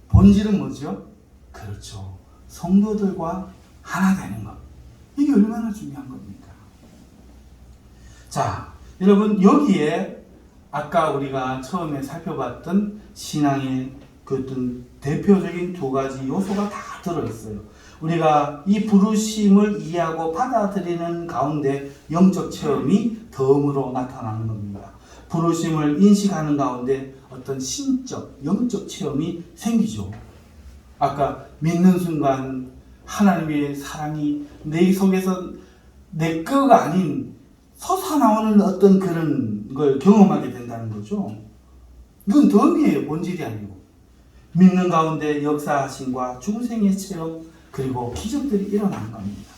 본질은 뭐죠? 그렇죠. 성도들과 하나 되는 것. 이게 얼마나 중요한 겁니까? 자, 여러분 여기에 아까 우리가 처음에 살펴봤던 신앙의 그 어떤 대표적인 두 가지 요소가 다 들어있어요. 우리가 이 부르심을 이해하고 받아들이는 가운데 영적 체험이 덤으로 나타나는 겁니다. 부르심을 인식하는 가운데 어떤 신적, 영적 체험이 생기죠. 아까 믿는 순간 하나님의 사랑이 내 속에서 내 거가 아닌 솟아나오는 어떤 그런 걸 경험하게 된다는 거죠. 이건 덤이에요. 본질이 아니고. 믿는 가운데 역사하심과 중생의 체험 그리고 기적들이 일어나는 겁니다.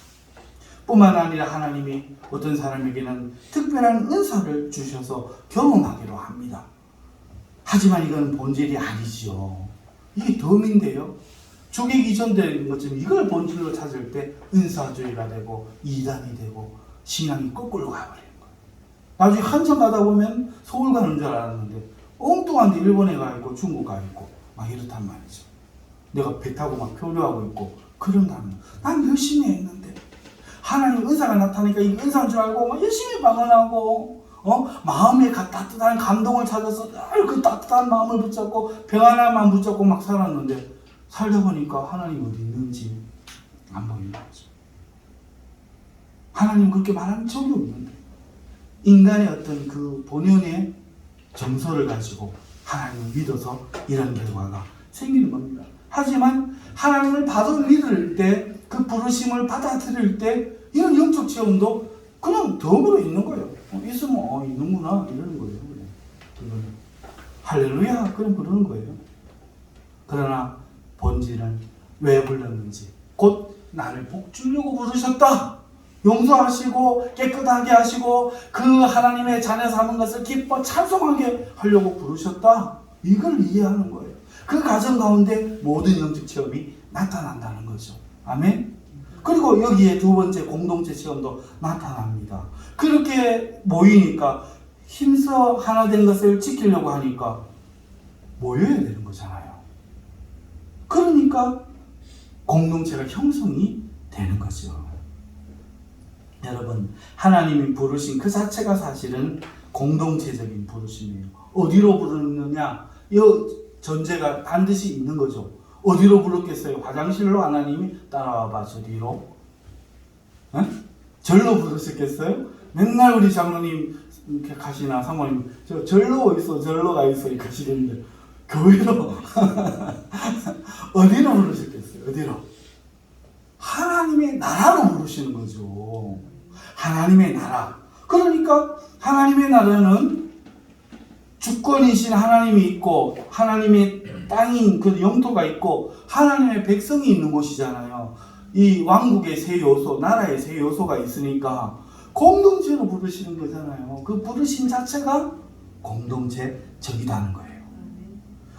뿐만 아니라 하나님이 어떤 사람에게는 특별한 은사를 주셔서 경험하기로 합니다. 하지만 이건 본질이 아니죠. 이게 덤인데요. 죽이기 전되는 것처럼 이걸 본질로 찾을 때 은사주의가 되고 이단이 되고 신앙이 거꾸로 가버리는 거예요. 나중에 한참 가다 보면 서울 가는 줄 알았는데 엉뚱한 데 일본에 가 있고 중국 가 있고 막 이렇단 말이죠. 내가 배 타고 막漂流하고 있고 그런다는 거예요. 난 열심히 했는데 하나님 은사가 나타나니까 이 은사인 줄 알고 막 열심히 방언하고 마음에 따뜻한 감동을 찾아서 그 따뜻한 마음을 붙잡고 평안함만 붙잡고 막 살았는데 살다 보니까 하나님 어디 있는지 안 보이는 거죠. 하나님 그렇게 말하는 적이 없는데 인간의 어떤 그 본연의 정서를 가지고 하나님을 믿어서 이런 결과가 생기는 겁니다. 하지만 하나님을 받아들일 때 그 부르심을 받아들일 때 이런 영적 체험도 그냥 덤으로 있는 거예요. 있으면 있는구나 이러는 거예요. 그건 할렐루야 그럼 그러는 거예요. 그러나 본질은 왜 불렀는지 곧 나를 복 주려고 부르셨다. 용서하시고 깨끗하게 하시고 그 하나님의 자녀 삼은 것을 기뻐 찬송하게 하려고 부르셨다. 이걸 이해하는 거예요. 그 과정 가운데 모든 영적 체험이 나타난다는 거죠. 아멘. 그리고 여기에 두 번째 공동체 체험도 나타납니다. 그렇게 모이니까 힘써 하나 된 것을 지키려고 하니까 모여야 되는 거잖아요. 그러니까 공동체가 형성이 되는 거죠. 여러분, 하나님이 부르신 그 자체가 사실은 공동체적인 부르심이에요. 어디로 부르느냐? 이 전제가 반드시 있는 거죠. 어디로 부르겠어요? 화장실로 하나님이 따라와봐 저리로? 절로 부르셨겠어요? 맨날 우리 장로님 이렇게 가시나 사모님 절로 있어 절로 가 있어 이렇게 가시는데 교회로 어디로 부르셨겠어요? 어디로? 하나님의 나라로 부르시는 거죠. 하나님의 나라. 그러니까 하나님의 나라는 주권이신 하나님이 있고 하나님의 땅인 그 영토가 있고 하나님의 백성이 있는 곳이잖아요. 이 왕국의 세 요소, 나라의 세 요소가 있으니까 공동체로 부르시는 거잖아요. 그 부르심 자체가 공동체적이라는 거예요.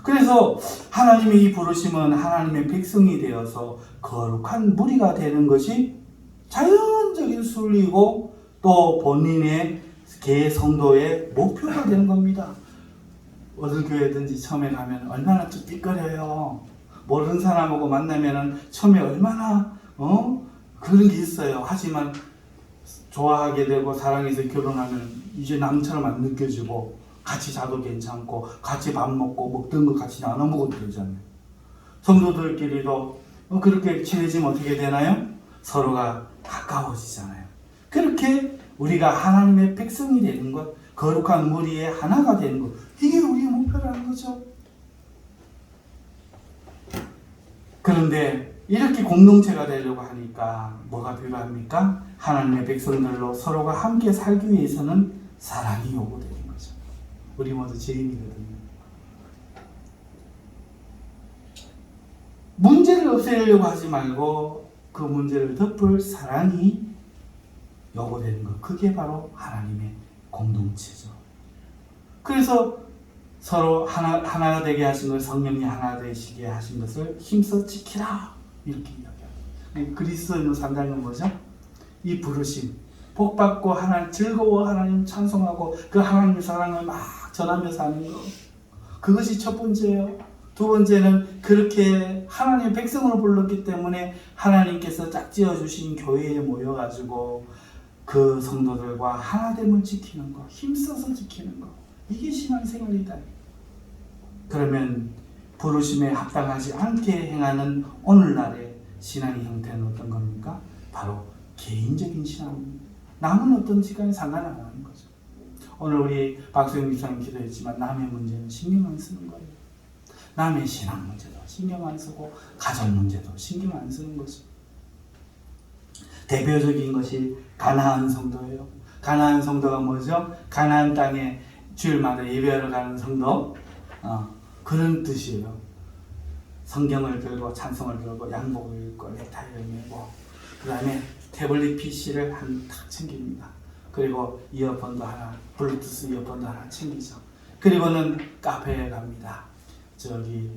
그래서 하나님의 이 부르심은 하나님의 백성이 되어서 거룩한 무리가 되는 것이 자연적인 순리고 또 본인의 개 성도의 목표가 되는 겁니다. 어느 교회든지 처음에 가면 얼마나 삐거려요. 모르는 사람하고 만나면 처음에 얼마나 그런 게 있어요. 하지만 좋아하게 되고 사랑해서 결혼하면 이제 남처럼 안 느껴지고 같이 자도 괜찮고 같이 밥 먹고 먹던 거 같이 나눠 먹어도 되잖아요. 성도들끼리도 그렇게 친해지면 어떻게 되나요? 서로가 가까워지잖아요. 그렇게 우리가 하나님의 백성이 되는 것, 거룩한 무리의 하나가 되는 것, 이게 우리의 목표라는 거죠. 그런데 이렇게 공동체가 되려고 하니까 뭐가 필요합니까? 하나님의 백성들로 서로가 함께 살기 위해서는 사랑이 요구되는 거죠. 우리 모두 죄인이거든요. 문제를 문제를 없애려고 하지 말고 그 문제를 덮을 사랑이 요구되는 것. 그게 바로 하나님의 공동체죠. 그래서 서로 하나가 되게 하신 것, 성령이 하나 되시게 하신 것을 힘써 지키라. 이렇게 이야기합니다. 그리스도인의 산다는 뭐죠? 이 부르심. 복받고 하나님 즐거워 하나님 찬송하고 그 하나님의 사랑을 막 전하며 사는 것. 그것이 첫 번째예요. 두 번째는 그렇게 하나님의 백성으로 불렀기 때문에 하나님께서 짝지어 주신 교회에 모여가지고 그 성도들과 하나됨을 지키는 것, 힘써서 지키는 것. 이게 신앙생활이다. 그러면 부르심에 합당하지 않게 행하는 오늘날의 신앙의 형태는 어떤 겁니까? 바로 개인적인 신앙입니다. 남은 어떤 시간에 상관 안 하는 거죠. 오늘 우리 박수영 집사님 기도했지만 남의 문제는 신경 안 쓰는 거예요. 남의 신앙 문제도 신경 안 쓰고 가정 문제도 신경 안 쓰는 거죠. 대표적인 것이 가나안 성도예요. 가나안 성도가 뭐죠? 가나안 땅에 주일마다 예배하러 가는 성도. 그런 뜻이에요. 성경을 들고 찬송을 들고 양복을 입고 넥타이를 메고 그 다음에 태블릿 PC를 한 탁 챙깁니다. 그리고 이어폰도 하나, 블루투스 이어폰도 하나 챙기죠. 그리고는 카페에 갑니다. 저기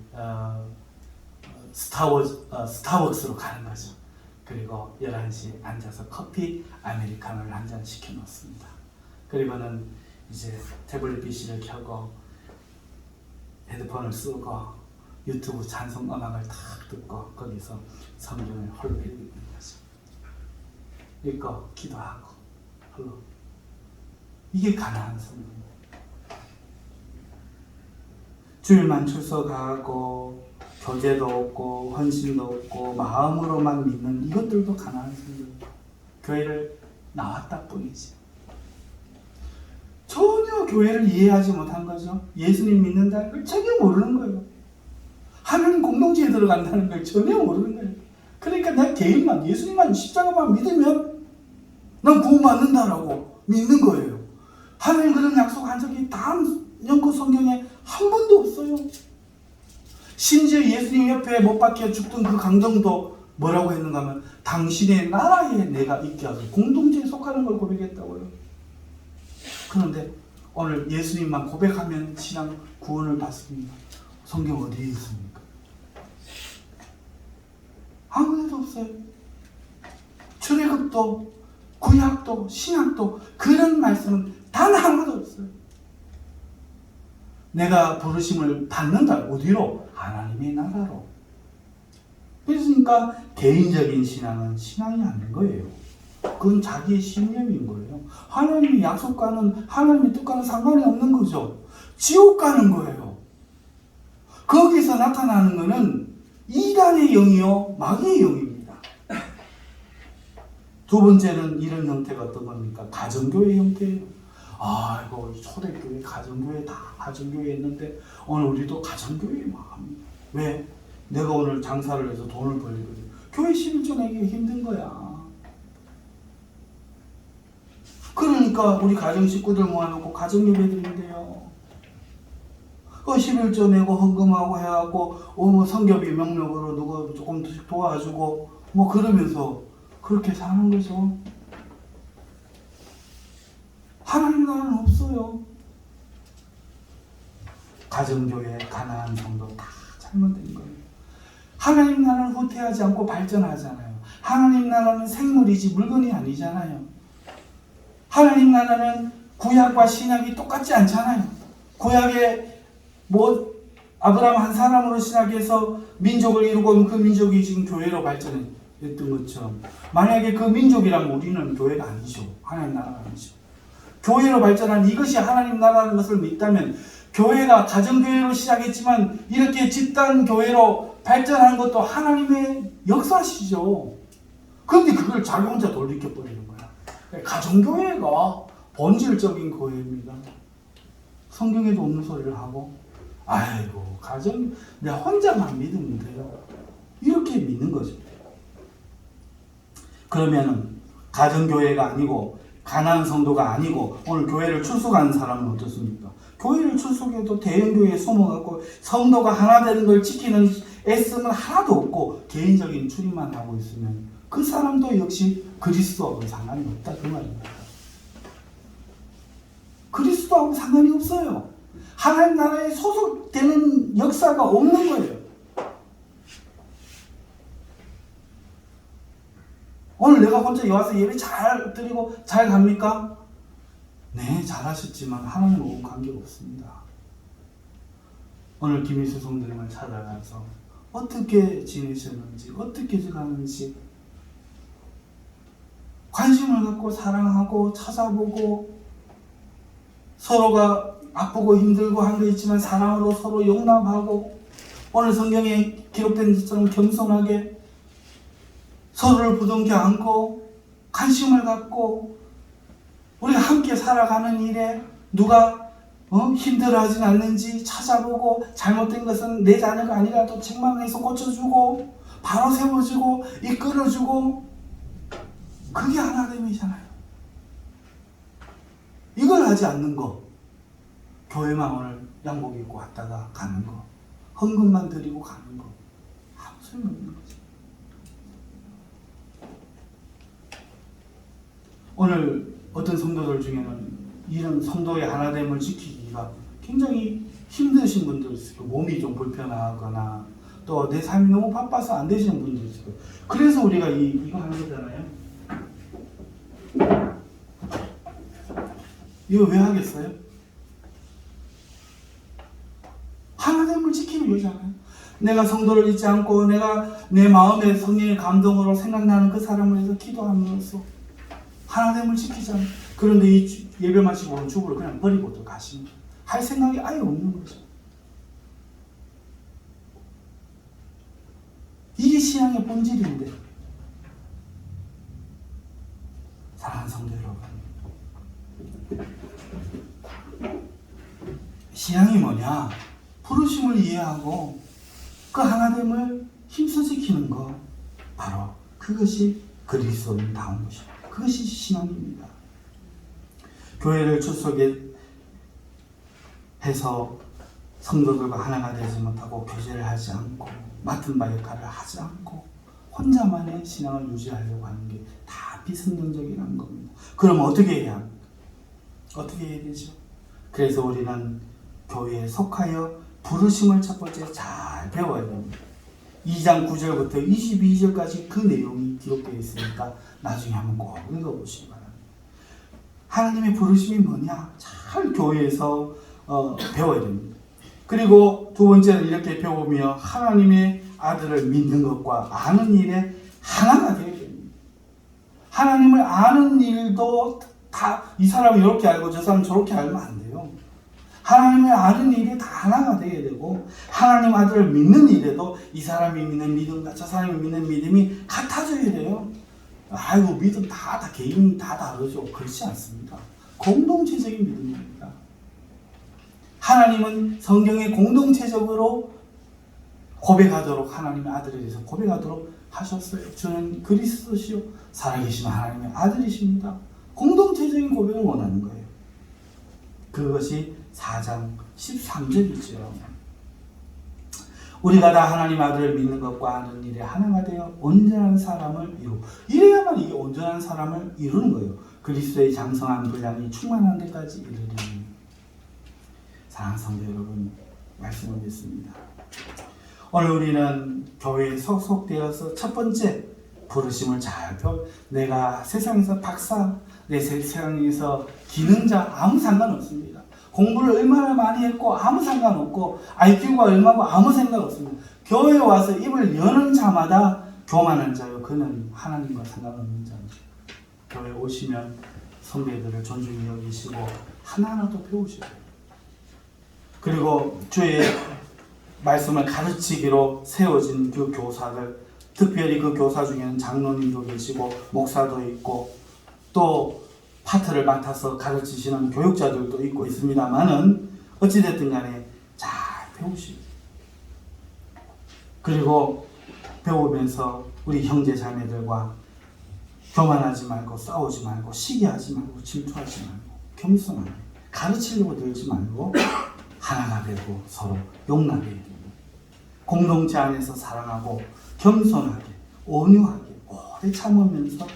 스타벅스로 가는 거죠. 그리고 11시에 앉아서 커피 아메리카노를 한 잔 시켜 놓습니다. 그리고는 이제 태블릿 PC를 켜고 헤드폰을 쓰고 유튜브 찬송 음악을 탁 듣고 거기서 성경을 홀로 읽는 거죠. 읽고 기도하고 홀로. 이게 가나안 성도입니다. 주일만 출석하고 교제도 없고 헌신도 없고 마음으로만 믿는 이것들도 가나안 성도예요. 교회를 나왔다 뿐이지. 전혀 교회를 이해하지 못한 거죠. 예수님 믿는다는 걸 전혀 모르는 거예요. 하나님 공동체에 들어간다는 걸 전혀 모르는 거예요. 그러니까 내 개인만 예수님만 십자가만 믿으면 난 구원받는다라고 믿는 거예요. 하나님 그런 약속한 적이 다음 연구 성경에 한 번도 없어요. 심지어 예수님 옆에 못 박혀 죽던 그 강정도 뭐라고 했는가 하면 당신의 나라에 내가 있게 하소서. 공동체에 속하는 걸 고백했다고요. 그런데 오늘 예수님만 고백하면 신앙 구원을 받습니다. 성경 어디에 있습니까? 아무데도 없어요. 출애굽도 구약도 신약도 그런 말씀은 단 하나도 없어요. 내가 부르심을 받는다. 어디로? 하나님의 나라로. 그러니까 개인적인 신앙은 신앙이 아닌 거예요. 그건 자기의 신념인 거예요. 하나님의 약속과는 하나님의 뜻과는 상관이 없는 거죠. 지옥 가는 거예요. 거기서 나타나는 것은 이단의 영이요 마귀의 영입니다. 두 번째는 이런 형태가 어떤 겁니까? 가정교회 형태예요. 아이고 초대교회 가정교회 다 가정교회 했는데 오늘 우리도 가정교회 막 합니다. 왜? 내가 오늘 장사를 해서 돈을 벌거든. 교회 11조 내기 힘든 거야. 그러니까 우리 가정 식구들 모아놓고 가정예배 드린대요. 그 11조 내고 헌금하고 해갖고 뭐 성교비 명목으로 누구 조금 도와주고 뭐 그러면서 그렇게 사는 거죠. 하나님 나라는 없어요. 가정교회 가나안 성도 다 잘못된 거예요. 하나님 나라는 후퇴하지 않고 발전하잖아요. 하나님 나라는 생물이지 물건이 아니잖아요. 하나님 나라는 구약과 신약이 똑같지 않잖아요. 구약에 뭐 아브라함 한 사람으로 시작해서 민족을 이루고 그 민족이 지금 교회로 발전했던 것처럼 만약에 그 민족이라면 우리는 교회가 아니죠. 하나님 나라가 아니죠. 교회로 발전한 이것이 하나님 나라는 것을 믿다면 교회가 가정교회로 시작했지만 이렇게 집단교회로 발전한 것도 하나님의 역사시죠. 그런데 그걸 자기 혼자 돌이켜버리는 거야. 가정교회가 본질적인 교회입니다. 성경에도 없는 소리를 하고 아이고 가정 내가 혼자만 믿으면 돼요. 이렇게 믿는 거죠. 그러면은 가정교회가 아니고 가나안 성도가 아니고 오늘 교회를 출석하는 사람은 어떻습니까? 교회를 출석해도 대형교회에 숨어갖고 성도가 하나 되는 걸 지키는 애씀은 하나도 없고 개인적인 출입만 하고 있으면 그 사람도 역시 그리스도하고 상관이 없다 그 말입니다. 그리스도하고 상관이 없어요. 하나님 나라에 소속되는 역사가 없는 거예요. 오늘 내가 혼자 와서 예배 잘 드리고 잘 갑니까? 네, 잘하셨지만 하나님하고는 관계가 없습니다. 오늘 김희수 성도님을 찾아가서 어떻게 지내셨는지, 어떻게 지내는지 관심을 갖고 사랑하고 찾아보고 서로가 아프고 힘들고 한 게 있지만 사랑으로 서로 용납하고 오늘 성경에 기록된 것처럼 겸손하게 서로를 부둥켜 안고 관심을 갖고 우리가 함께 살아가는 일에 누가 힘들어하진 않는지 찾아보고 잘못된 것은 내 자녀가 아니라도 책망해서 고쳐주고 바로 세워주고 이끌어주고 그게 하나됨이잖아요. 이걸 하지 않는 거 교회만 오늘 양복 입고 왔다가 가는 거 헌금만 드리고 가는 거 아무 소용없는 거죠. 오늘 어떤 성도들 중에는 이런 성도의 하나됨을 지키기가 굉장히 힘드신 분들 있어요. 몸이 좀 불편하거나 또 내 삶이 너무 바빠서 안 되시는 분들 있어요. 그래서 우리가 이거 하는 거잖아요. 이거 왜 하겠어요? 하나됨을 지키기 위해잖아요. 내가 성도를 잊지 않고 내가 내 마음의 성령의 감동으로 생각나는 그 사람을 위해서 기도함으로써 하나됨을 지키잖아요. 그런데 이 예배 마치고 오는 주부를 그냥 버리고 또 가시는 거예요. 할 생각이 아예 없는 거죠. 이게 신앙의 본질인데 사랑하는 성도 여러분, 신앙이 뭐냐? 부르심을 이해하고 그 하나됨을 힘써 지키는 거 바로 그것이 그리스도인다운 것입니다. 그것이 신앙입니다. 교회를 출석해서 성도들과 하나가 되지 못하고 교제를 하지 않고 맡은 바 역할을 하지 않고 혼자만의 신앙을 유지하려고 하는 게 다 비성경적이라는 겁니다. 그럼 어떻게 해야 합니까? 어떻게 해야 되죠? 그래서 우리는 교회에 속하여 부르심을 첫 번째 잘 배워야 됩니다. 2장 9절부터 22절까지 그 내용이 기록되어 있으니까 나중에 한번 꼭 읽어보시기 바랍니다. 하나님의 부르심이 뭐냐? 잘 교회에서 배워야 됩니다. 그리고 두 번째는 이렇게 배우며 하나님의 아들을 믿는 것과 아는 일에 하나가 되어야 됩니다. 하나님을 아는 일도 다 이 사람이 이렇게 알고 저 사람 저렇게 알면 안 돼요. 하나님을 아는 일이 다 하나가 되어야 되고 하나님 아들을 믿는 일에도 이 사람이 믿는 믿음과 저 사람이 믿는 믿음이 같아져야 돼요. 아이고 믿음 다 개인이 다 다르죠. 그렇지 않습니다. 공동체적인 믿음입니다. 하나님은 성경에 공동체적으로 고백하도록 하나님의 아들에 대해서 고백하도록 하셨어요. 저는 그리스도시요 살아계신 하나님의 아들이십니다. 공동체적인 고백을 원하는 거예요. 그것이 4장 13절이죠. 우리가 다 하나님 아들을 믿는 것과 아는 일에 하나가 되어 온전한 사람을 이래야만 이게 온전한 사람을 이루는 거예요. 그리스도의 장성한 분량이 충만한 데까지 이르리니. 사랑하는 성도 여러분, 말씀을 듣습니다. 오늘 우리는 교회에 소속되어서 첫 번째 부르심을 잘 배워. 내가 세상에서 박사, 내 세상에서 기능자 아무 상관없습니다. 공부를 얼마나 많이 했고 아무 상관없고 IQ가 얼마고 아무 상관없습니다. 교회에 와서 입을 여는 자마다 교만한 자요 그는 하나님과 상관없는 자입니다. 교회에 오시면 선배들을 존중히 여기시고 하나하나도 배우셔야 돼요. 그리고 주의 말씀을 가르치기로 세워진 그 교사들, 특별히 그 교사 중에는 장로님도 계시고 목사도 있고 또 파트를 맡아서 가르치시는 교육자들도 있고 있습니다만은 어찌됐든 간에 잘 배우시고 그리고 배우면서 우리 형제 자매들과 교만하지 말고 싸우지 말고 시기하지 말고 질투하지 말고 겸손하게 가르치려고 들지 말고 하나가 되고 서로 용납해야 됩니다. 공동체 안에서 사랑하고 겸손하게 온유하게 오래 참으면서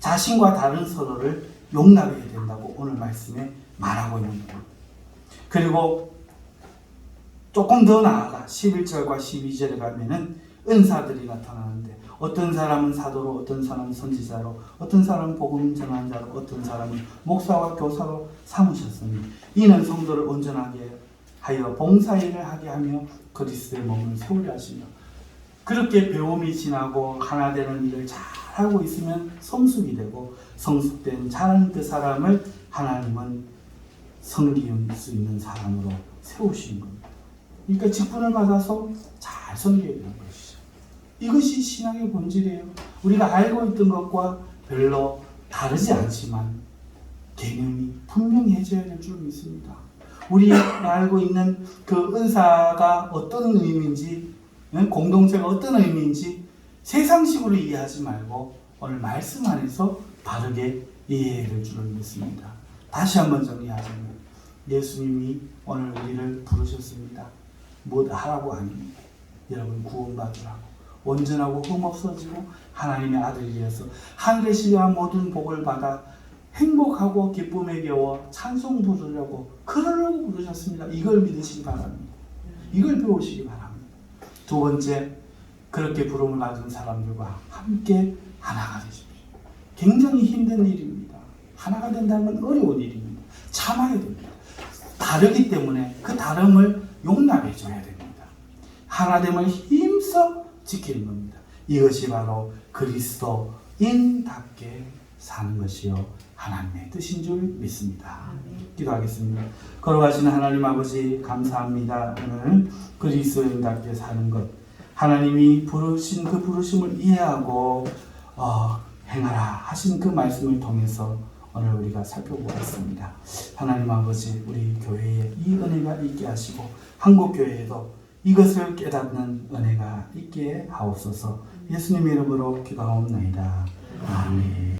자신과 다른 서로를 용납해야 된다고 오늘 말씀에 말하고 있는 거예요. 그리고 조금 더 나아가 11절과 12절에 가면은 은사들이 나타나는데 어떤 사람은 사도로, 어떤 사람은 선지자로, 어떤 사람은 복음 전환자로, 어떤 사람은 목사와 교사로 삼으셨으니 이는 성도를 온전하게 하여 봉사일을 하게 하며 그리스도의 몸을 세우려 하시며. 그렇게 배움이 지나고 하나 되는 일을 잘하고 있으면 성숙이 되고 성숙된 잘하는 그 사람을 하나님은 섬길 수 있는 사람으로 세우시는 겁니다. 그러니까 직분을 받아서 잘 섬겨야 되는 것이죠. 이것이 신앙의 본질이에요. 우리가 알고 있던 것과 별로 다르지 않지만 개념이 분명해져야 될 줄 믿습니다. 우리가 알고 있는 그 은사가 어떤 의미인지, 공동체가 어떤 의미인지 세상식으로 이해하지 말고 오늘 말씀 안에서 바르게 이해해야 될 줄을 믿습니다. 다시 한번 정리하자면 예수님이 오늘 우리를 부르셨습니다. 뭐 하라고 아닙니다. 여러분 구원받으라고 온전하고 흠없어지고 하나님의 아들이 되어서 하늘에 신령한 모든 복을 받아 행복하고 기쁨에 겨워 찬송 부르려고 그러려고 부르셨습니다. 이걸 믿으시기 바랍니다. 이걸 배우시기 바랍니다. 두 번째, 그렇게 부름을 받은 사람들과 함께 하나가 되십시오. 굉장히 힘든 일입니다. 하나가 된다는 건 어려운 일입니다. 참아야 됩니다. 다르기 때문에 그 다름을 용납해 줘야 됩니다. 하나됨을 힘써 지키는 겁니다. 이것이 바로 그리스도인답게 사는 것이요 하나님의 뜻인 줄 믿습니다. 기도하겠습니다. 걸어가시는 하나님 아버지 감사합니다. 오늘 그리스도인답게 사는 것, 하나님이 부르신 그 부르심을 이해하고 행하라 하신 그 말씀을 통해서 오늘 우리가 살펴보았습니다. 하나님 아버지, 우리 교회에 이 은혜가 있게 하시고 한국교회에도 이것을 깨닫는 은혜가 있게 하옵소서. 예수님의 이름으로 기도하옵나이다. 아멘.